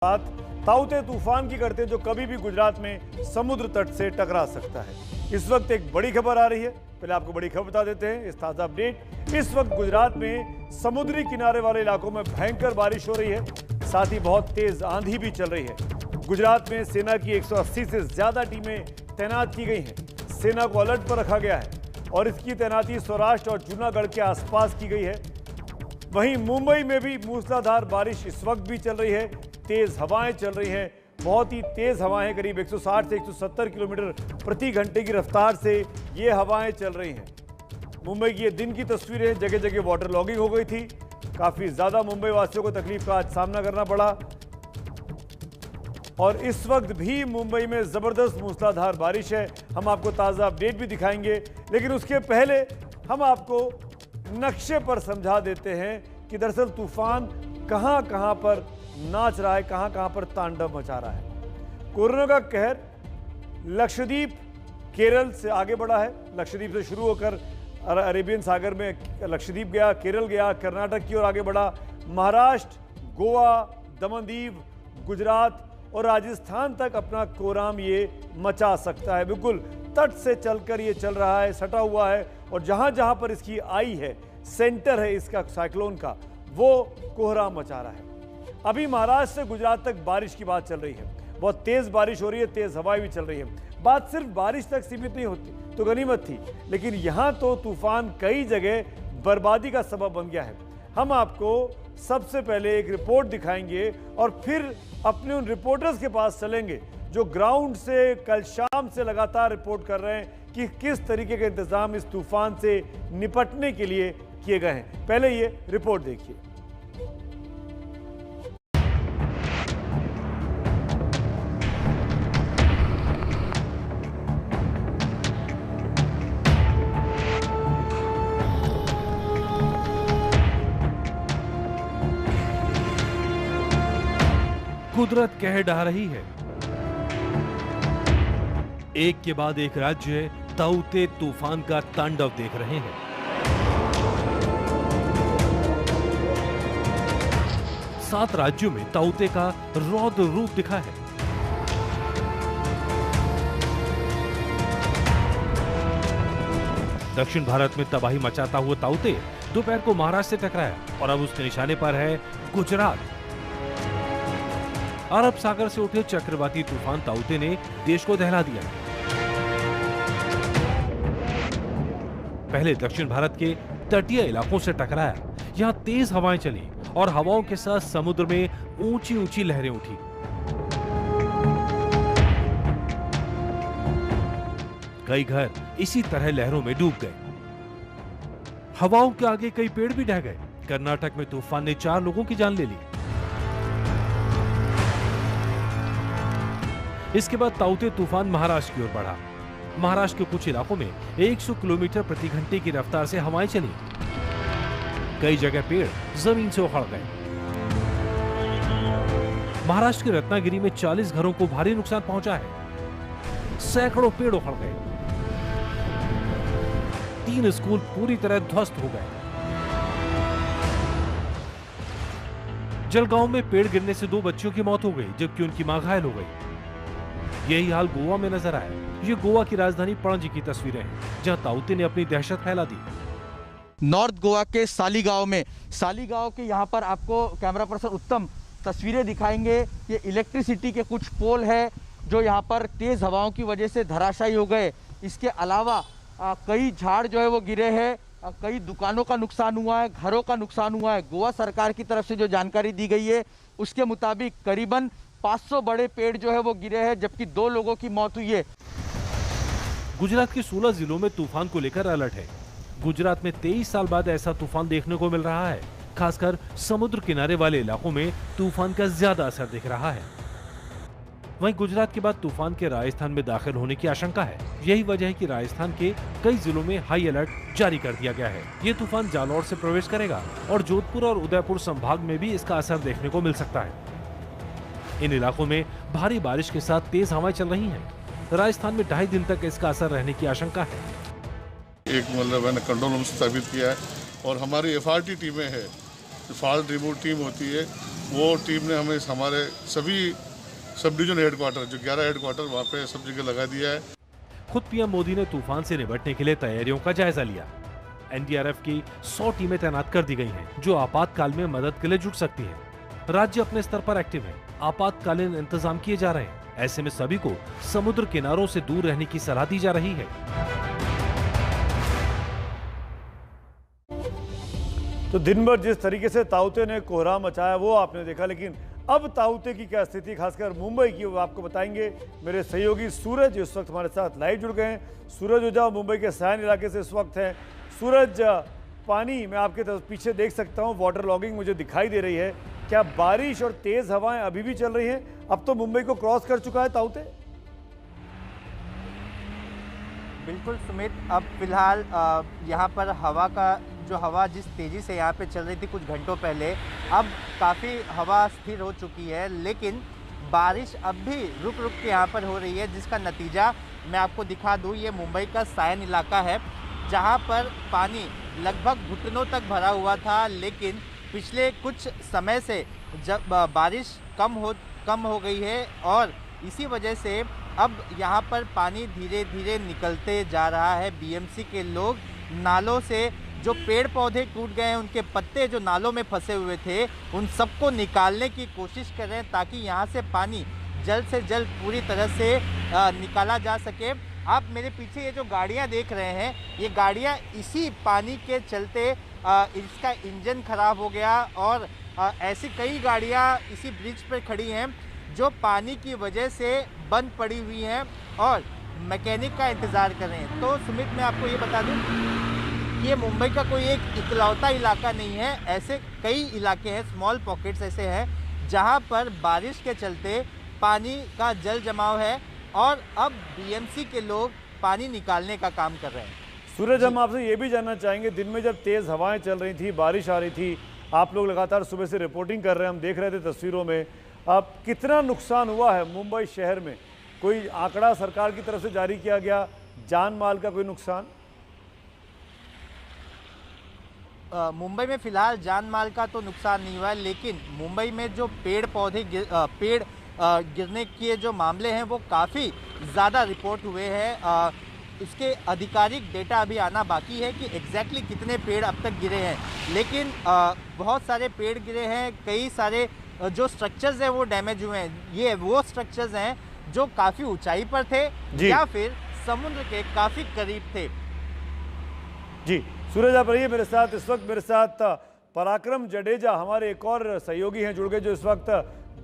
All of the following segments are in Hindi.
बात ताउते तूफान की करते हैं जो कभी भी गुजरात में समुद्र तट से टकरा सकता है। इस वक्त एक बड़ी खबर आ रही है, पहले आपको बड़ी खबर बता देते हैं। इस ताज़ा अपडेट, इस वक्त गुजरात में समुद्री किनारे वाले इलाकों में भयंकर बारिश हो रही है, साथ ही बहुत तेज आंधी भी चल रही है। गुजरात में सेना की 180 से ज्यादा टीमें तैनात की गई हैं। सेना को अलर्ट पर रखा गया है और इसकी तैनाती सौराष्ट्र और जूनागढ़ के आसपास की गई है। वहीं मुंबई में भी मूसलाधार बारिश इस वक्त भी चल रही है, तेज हवाएं चल रही हैं, बहुत ही तेज हवाएं, करीब 160 से 170 किलोमीटर प्रति घंटे की रफ्तार से ये हवाएं चल रही हैं। मुंबई की ये दिन की तस्वीरें, जगह जगह वाटर लॉगिंग हो गई थी, काफी ज्यादा मुंबई वासियों को तकलीफ का आज सामना करना पड़ा। और इस वक्त भी मुंबई में जबरदस्त मूसलाधार बारिश है। हम आपको ताजा अपडेट भी दिखाएंगे, लेकिन उसके पहले हम आपको नक्शे पर समझा देते हैं कि दरअसल तूफान कहां कहां पर नाच रहा है, कहां कहां पर तांडव मचा रहा है। कोरोना का कहर लक्षद्वीप केरल से आगे बढ़ा है। लक्षद्वीप से शुरू होकर अरेबियन सागर में लक्षद्वीप गया, केरल गया, कर्नाटक की ओर आगे बढ़ा, महाराष्ट्र, गोवा, दमनदीव, गुजरात और राजस्थान तक अपना कोराम ये मचा सकता है। बिल्कुल तट से चलकर ये चल रहा है, सटा हुआ है, और जहां जहां पर इसकी आई है, सेंटर है इसका साइक्लोन का, वो कोहराम मचा रहा है। अभी महाराष्ट्र से गुजरात तक बारिश की बात चल रही है, बहुत तेज बारिश हो रही है, तेज हवाएं भी चल रही है। बात सिर्फ बारिश तक सीमित नहीं होती तो गनीमत थी, लेकिन यहां तो तूफान कई जगह बर्बादी का सबब बन गया है। हम आपको सबसे पहले एक रिपोर्ट दिखाएंगे और फिर अपने उन रिपोर्टर्स के पास चलेंगे जो ग्राउंड से कल शाम से लगातार रिपोर्ट कर रहे हैं कि किस तरीके के इंतजाम इस तूफान से निपटने के लिए किए गए हैं। पहले ये रिपोर्ट देखिए। कुदरत कह ढा रही है, एक के बाद एक राज्य ताउते तूफान का तांडव देख रहे हैं। सात राज्यों में ताउते का रौद्र रूप दिखा है। दक्षिण भारत में तबाही मचाता हुआ ताउते दोपहर को महाराष्ट्र से टकराया और अब उसके निशाने पर है गुजरात। अरब सागर से उठे चक्रवाती तूफान ताउते ने देश को दहला दिया। पहले दक्षिण भारत के तटीय इलाकों से टकराया, यहां तेज हवाएं चली और हवाओं के साथ समुद्र में ऊंची ऊंची लहरें उठी। कई घर इसी तरह लहरों में डूब गए। हवाओं के आगे कई पेड़ भी ढह गए। कर्नाटक में तूफान ने 4 लोगों की जान ले ली। इसके बाद ताउते तूफान महाराष्ट्र की ओर बढ़ा। महाराष्ट्र के कुछ इलाकों में 100 किलोमीटर प्रति घंटे की रफ्तार से हवाएं चली। कई जगह पेड़ जमीन से उखड़ गए। महाराष्ट्र के रत्नागिरी में 40 घरों को भारी नुकसान पहुंचा है। सैकड़ों पेड़ उखड़ गए। 3 स्कूल पूरी तरह ध्वस्त हो गए। जलगांव में पेड़ गिरने से 2 बच्चियों की मौत हो गई, जबकि उनकी मां घायल हो गई। यही हाल गोवा में नजर आया। ये गोवा की राजधानी पणजी की तस्वीरें हैं, जहां ताउते ने अपनी दहशत फैला दी। नॉर्थ गोवा के सालीगांव के यहाँ पर आपको कैमरा पर्सन उत्तम तस्वीरें दिखाएंगे। ये इलेक्ट्रिसिटी के कुछ पोल है जो यहाँ पर तेज हवाओं की वजह से धराशायी हो गए। इसके अलावा कई झाड़ जो है वो गिरे हैं, कई दुकानों का नुकसान हुआ है, घरों का नुकसान हुआ है। गोवा सरकार की तरफ से जो जानकारी दी गई है उसके मुताबिक करीबन 500 बड़े पेड़ जो है वो गिरे हैं, जबकि 2 लोगों की मौत हुई है। गुजरात के 16 जिलों में तूफान को लेकर अलर्ट है। गुजरात में 23 साल बाद ऐसा तूफान देखने को मिल रहा है। खासकर समुद्र किनारे वाले इलाकों में तूफान का ज्यादा असर दिख रहा है। वहीं गुजरात के बाद तूफान के राजस्थान में दाखिल होने की आशंका है। यही वजह है कि राजस्थान के कई जिलों में हाई अलर्ट जारी कर दिया गया है। ये तूफान जालौर से प्रवेश करेगा और जोधपुर और उदयपुर संभाग में भी इसका असर देखने को मिल सकता है। इन इलाकों में भारी बारिश के साथ तेज हवाएं चल रही हैं। राजस्थान में 2.5 दिन तक इसका असर रहने की आशंका है। एक मतलब मैंने कंट्रोल रूम स्थापित किया है और हमारी FRT टीमें हैं, फॉल्ट रिमूव टीम होती है वो टीम ने हमें हमारे सभी सब डिवीजन हेडक्वार्टर जो 11 हेडक्वार्टर वहाँ पे सब जगह लगा दिया है। खुद पीएम मोदी ने तूफान से निपटने के लिए तैयारियों का जायजा लिया। एनडीआरएफ की 100 टीमें तैनात कर दी गई हैं, जो आपातकाल में मदद के लिए जुट सकती हैं। राज्य अपने स्तर पर एक्टिव है, आपातकालीन इंतजाम किए जा रहे हैं। ऐसे में सभी को समुद्र किनारों से दूर रहने की सलाह दी जा रही है। तो दिन भर जिस तरीके से ताउते ने कोहराम मचाया वो आपने देखा, लेकिन अब ताउते की क्या स्थिति, खासकर मुंबई की, वो आपको बताएंगे मेरे सहयोगी सूरज इस वक्त हमारे साथ लाइव जुड़ गए हैं। सूरज ओझा मुंबई के सायन इलाके से इस वक्त हैं। सूरज, पानी मैं आपके पीछे देख सकता हूँ, वाटर लॉगिंग मुझे दिखाई दे रही है। क्या बारिश और तेज हवाएं अभी भी चल रही हैं? अब तो मुंबई को क्रॉस कर चुका है ताउते। बिल्कुल सुमित, अब फिलहाल यहाँ पर हवा जिस तेज़ी से यहाँ पे चल रही थी कुछ घंटों पहले, अब काफ़ी हवा स्थिर हो चुकी है, लेकिन बारिश अब भी रुक रुक के यहाँ पर हो रही है, जिसका नतीजा मैं आपको दिखा दूँ। ये मुंबई का सायन इलाका है, जहाँ पर पानी लगभग घुटनों तक भरा हुआ था, लेकिन पिछले कुछ समय से जब बारिश कम हो गई है और इसी वजह से अब यहाँ पर पानी धीरे धीरे निकलते जा रहा है। बीएमसी के लोग नालों से जो पेड़ पौधे टूट गए हैं, उनके पत्ते जो नालों में फंसे हुए थे, उन सबको निकालने की कोशिश कर रहे हैं, ताकि यहाँ से पानी जल्द से जल्द पूरी तरह से निकाला जा सके। आप मेरे पीछे ये जो गाड़ियाँ देख रहे हैं, ये गाड़ियाँ इसी पानी के चलते इसका इंजन खराब हो गया और ऐसी कई गाड़ियाँ इसी ब्रिज पर खड़ी हैं जो पानी की वजह से बंद पड़ी हुई हैं और मैकेनिक का इंतज़ार कर रहे हैं। तो सुमित, मैं आपको ये बता दूं कि ये मुंबई का कोई एक इकलौता इलाका नहीं है, ऐसे कई इलाके हैं, स्मॉल पॉकेट्स ऐसे हैं जहां पर बारिश के चलते पानी का जल जमाव है और अब बीएमसी के लोग पानी निकालने का काम कर रहे हैं। सूरज, हम आपसे ये भी जानना चाहेंगे, दिन में जब तेज़ हवाएं चल रही थी, बारिश आ रही थी, आप लोग लगातार सुबह से रिपोर्टिंग कर रहे हैं, हम देख रहे थे तस्वीरों में, अब कितना नुकसान हुआ है मुंबई शहर में? कोई आंकड़ा सरकार की तरफ से जारी किया गया, जान माल का कोई नुकसान? मुंबई में फिलहाल जान माल का तो नुकसान नहीं हुआ है, लेकिन मुंबई में जो पेड़ गिरने के जो मामले हैं वो काफ़ी ज़्यादा रिपोर्ट हुए हैं। इसके आधिकारिक डेटा अभी आना बाकी है कि एग्जैक्टली कितने पेड़ अब तक गिरे हैं, लेकिन बहुत सारे पेड़ गिरे हैं, कई सारे जो स्ट्रक्चर्स हैं वो डैमेज हुए हैं। ये वो स्ट्रक्चर्स हैं जो काफ़ी ऊंचाई पर थे या फिर समुद्र के काफ़ी करीब थे। जी सूरज, आप रहिए मेरे साथ। इस वक्त मेरे साथ पराक्रम जडेजा हमारे एक और सहयोगी हैं जुड़ गए, जो इस वक्त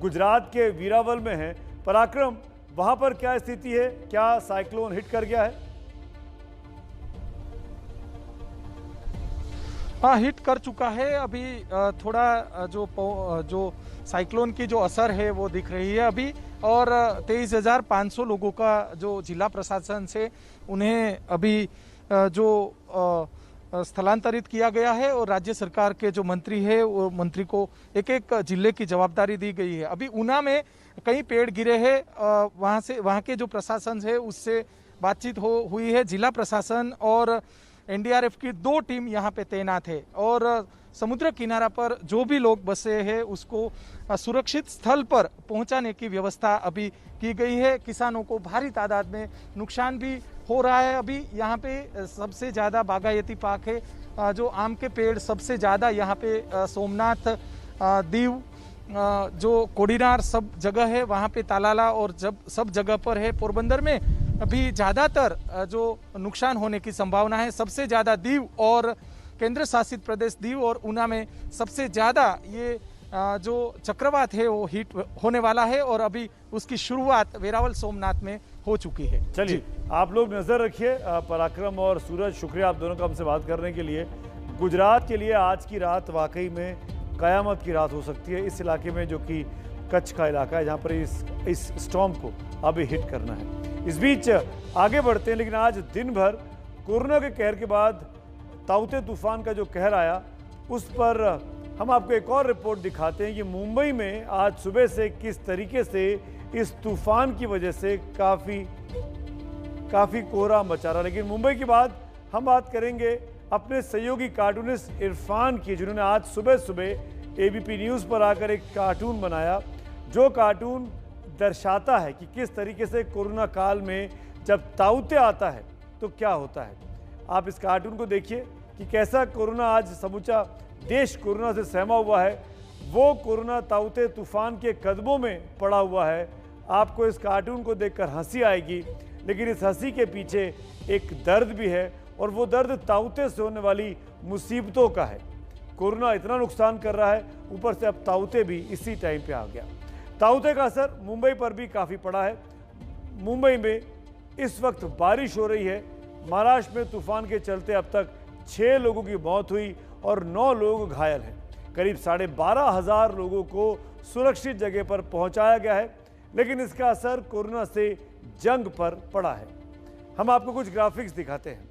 गुजरात के वीरावल में हैं। पराक्रम, वहां पर क्या स्थिति है? क्या साइक्लोन हिट कर गया है? हाँ, हिट कर चुका है। अभी थोड़ा जो साइक्लोन की जो असर है वो दिख रही है अभी, और 23,500 लोगों का जो जिला प्रशासन से उन्हें अभी जो स्थलांतरित किया गया है, और राज्य सरकार के जो मंत्री है वो मंत्री को एक एक जिले की जवाबदारी दी गई है। अभी ऊना में कई पेड़ गिरे हैं, वहाँ के जो प्रशासन है उससे बातचीत हुई है। जिला प्रशासन और एनडीआरएफ की 2 टीम यहाँ पे तैनात है, और समुद्र किनारा पर जो भी लोग बसे हैं उसको सुरक्षित स्थल पर पहुंचाने की व्यवस्था अभी की गई है। किसानों को भारी तादाद में नुकसान भी हो रहा है। अभी यहाँ पे सबसे ज़्यादा बागायती पाक है, जो आम के पेड़ सबसे ज़्यादा यहाँ पे सोमनाथ, दीव, जो कोडीनार सब जगह है वहाँ पे, तालाला और सब जगह पर है। पोरबंदर में अभी ज़्यादातर जो नुकसान होने की संभावना है, सबसे ज़्यादा दीव और केंद्र शासित प्रदेश दीव और ऊना में सबसे ज़्यादा ये जो चक्रवात है वो हिट होने वाला है, और अभी उसकी शुरुआत वेरावल सोमनाथ में हो चुकी है। चलिए, आप लोग नज़र रखिए। पराक्रम और सूरज, शुक्रिया आप दोनों का हमसे बात करने के लिए। गुजरात के लिए आज की रात वाकई में कयामत की रात हो सकती है इस इलाके में, जो कि कच्छ का इलाका है, जहाँ पर इस स्टॉर्म को अभी हिट करना है। इस बीच आगे बढ़ते हैं, लेकिन आज दिन भर कोरोना के कहर के बाद ताउते तूफान का जो कहर आया, उस पर हम आपको एक और रिपोर्ट दिखाते हैं कि मुंबई में आज सुबह से किस तरीके से इस तूफान की वजह से काफ़ी कोहरा मचा रहा। लेकिन मुंबई के बाद हम बात करेंगे अपने सहयोगी कार्टूनिस्ट इरफान की, जिन्होंने आज सुबह सुबह एबीपी न्यूज़ पर आकर एक कार्टून बनाया, जो कार्टून दर्शाता है कि किस तरीके से कोरोना काल में जब ताउते आता है तो क्या होता है। आप इस कार्टून को देखिए कि कैसा कोरोना आज समूचा देश कोरोना से सहमा हुआ है। वो कोरोना ताउते तूफान के कदमों में पड़ा हुआ है। आपको इस कार्टून को देखकर हंसी आएगी, लेकिन इस हंसी के पीछे एक दर्द भी है, और वो दर्द ताउते से होने वाली मुसीबतों का है। कोरोना इतना नुकसान कर रहा है, ऊपर से अब ताउते भी इसी टाइम पे आ गया। ताउते का असर मुंबई पर भी काफ़ी पड़ा है। मुंबई में इस वक्त बारिश हो रही है। महाराष्ट्र में तूफान के चलते अब तक 6 लोगों की मौत हुई और 9 लोग घायल हैं। करीब 12,500 लोगों को सुरक्षित जगह पर पहुंचाया गया है, लेकिन इसका असर कोरोना से जंग पर पड़ा है। हम आपको कुछ ग्राफिक्स दिखाते हैं।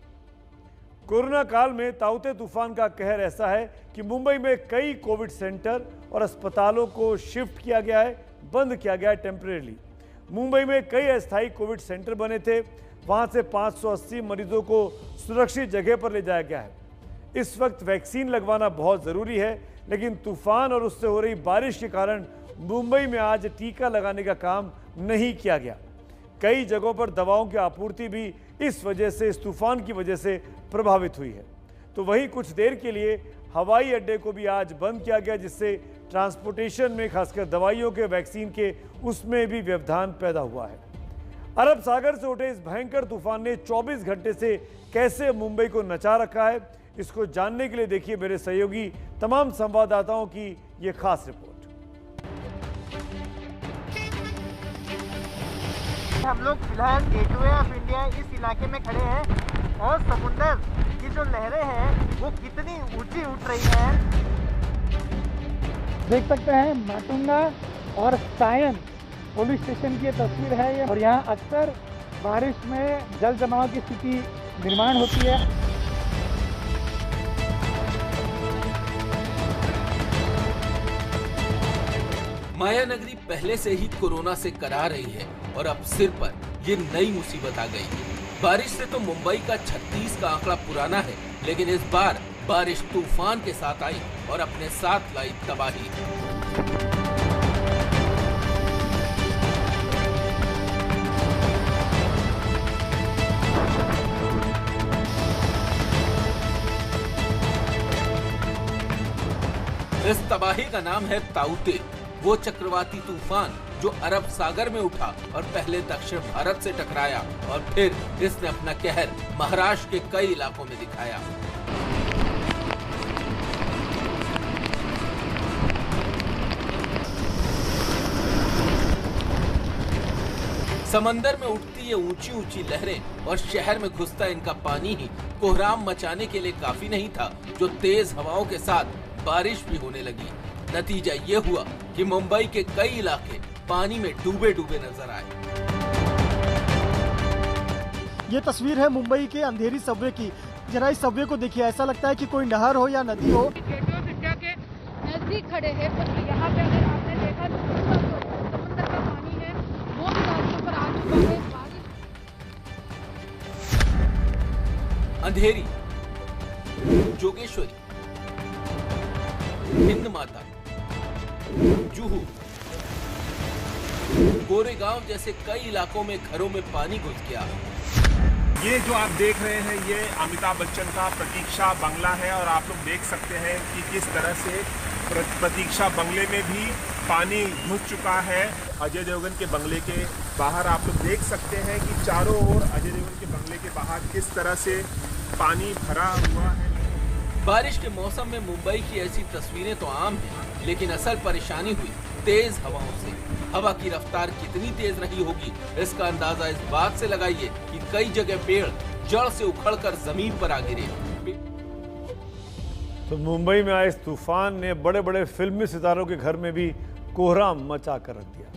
कोरोना काल में ताउते तूफान का कहर ऐसा है कि मुंबई में कई कोविड सेंटर और अस्पतालों को शिफ्ट किया गया है, बंद किया गया है टेम्परेरी। मुंबई में कई अस्थायी कोविड सेंटर बने थे, वहां से 580 मरीजों को सुरक्षित जगह पर ले जाया गया है। इस वक्त वैक्सीन लगवाना बहुत ज़रूरी है, लेकिन तूफान और उससे हो रही बारिश के कारण मुंबई में आज टीका लगाने का काम नहीं किया गया। कई जगहों पर दवाओं की आपूर्ति भी इस वजह से, इस तूफान की वजह से प्रभावित हुई है। तो वहीं कुछ देर के लिए हवाई अड्डे को भी आज बंद किया गया, जिससे ट्रांसपोर्टेशन में, खासकर दवाइयों के, वैक्सीन के, उसमें भी व्यवधान पैदा हुआ है। अरब सागर से उठे इस भयंकर तूफान ने 24 घंटे से कैसे मुंबई को नचा रखा है, इसको जानने के लिए देखिए मेरे सहयोगी तमाम संवाददाताओं की ये खास रिपोर्ट। हम लोग फिलहाल गेटवे ऑफ इंडिया इस इलाके में खड़े हैं और समुंदर की जो लहरें हैं वो कितनी ऊंची उठ रही हैं। देख सकते हैं माटुंगा और सायन पुलिस स्टेशन की तस्वीर है ये, और यहाँ अक्सर बारिश में जल जमाव की स्थिति निर्माण होती है। माया नगरी पहले से ही कोरोना से करा रही है और अब सिर पर ये नई मुसीबत आ गई। बारिश से तो मुंबई का 36 का आंकड़ा पुराना है, लेकिन इस बार बारिश तूफान के साथ आई और अपने साथ लाई तबाही। इस तबाही का नाम है ताउते, वो चक्रवाती तूफान जो अरब सागर में उठा और पहले दक्षिण भारत से टकराया और फिर इसने अपना कहर महाराष्ट्र के कई इलाकों में दिखाया। समंदर में उठती ये ऊंची ऊंची लहरें और शहर में घुसता इनका पानी ही कोहराम मचाने के लिए काफी नहीं था, जो तेज हवाओं के साथ बारिश भी होने लगी। नतीजा ये हुआ कि मुंबई के कई इलाके पानी में डूबे डूबे नजर आए। ये तस्वीर है मुंबई के अंधेरी सबवे की। जरा इस सबवे को देखिए, ऐसा लगता है कि कोई नहर हो या नदी हो। गेटवे ऑफ इंडिया के नजदीक खड़े हैं, पर यहाँ पे अगर आपने देखा तो समुद्र का पानी है वो भी रास्तों पर आ चुका है। अंधेरी, जोगेश्वरी, हिंद माता, जुहू, गोरेगांव जैसे कई इलाकों में घरों में पानी घुस गया। ये जो आप देख रहे हैं ये अमिताभ बच्चन का प्रतीक्षा बंगला है, और आप लोग देख सकते हैं कि किस तरह से प्रतीक्षा बंगले में भी पानी घुस चुका है। अजय देवगन के बंगले के बाहर आप लोग देख सकते हैं कि चारों ओर अजय देवगन के बंगले के बाहर किस तरह से पानी भरा हुआ है। बारिश के मौसम में मुंबई की ऐसी तस्वीरें तो आम हैं, लेकिन असल परेशानी हुई तेज हवाओं से। हवा की रफ्तार कितनी तेज रही होगी, इसका अंदाजा इस बात से लगाइए कि कई जगह पेड़ जड़ से उखड़कर जमीन पर आ गिरे। तो मुंबई में आए इस तूफान ने बड़े बड़े फिल्मी सितारों के घर में भी कोहराम मचा कर रख दिया।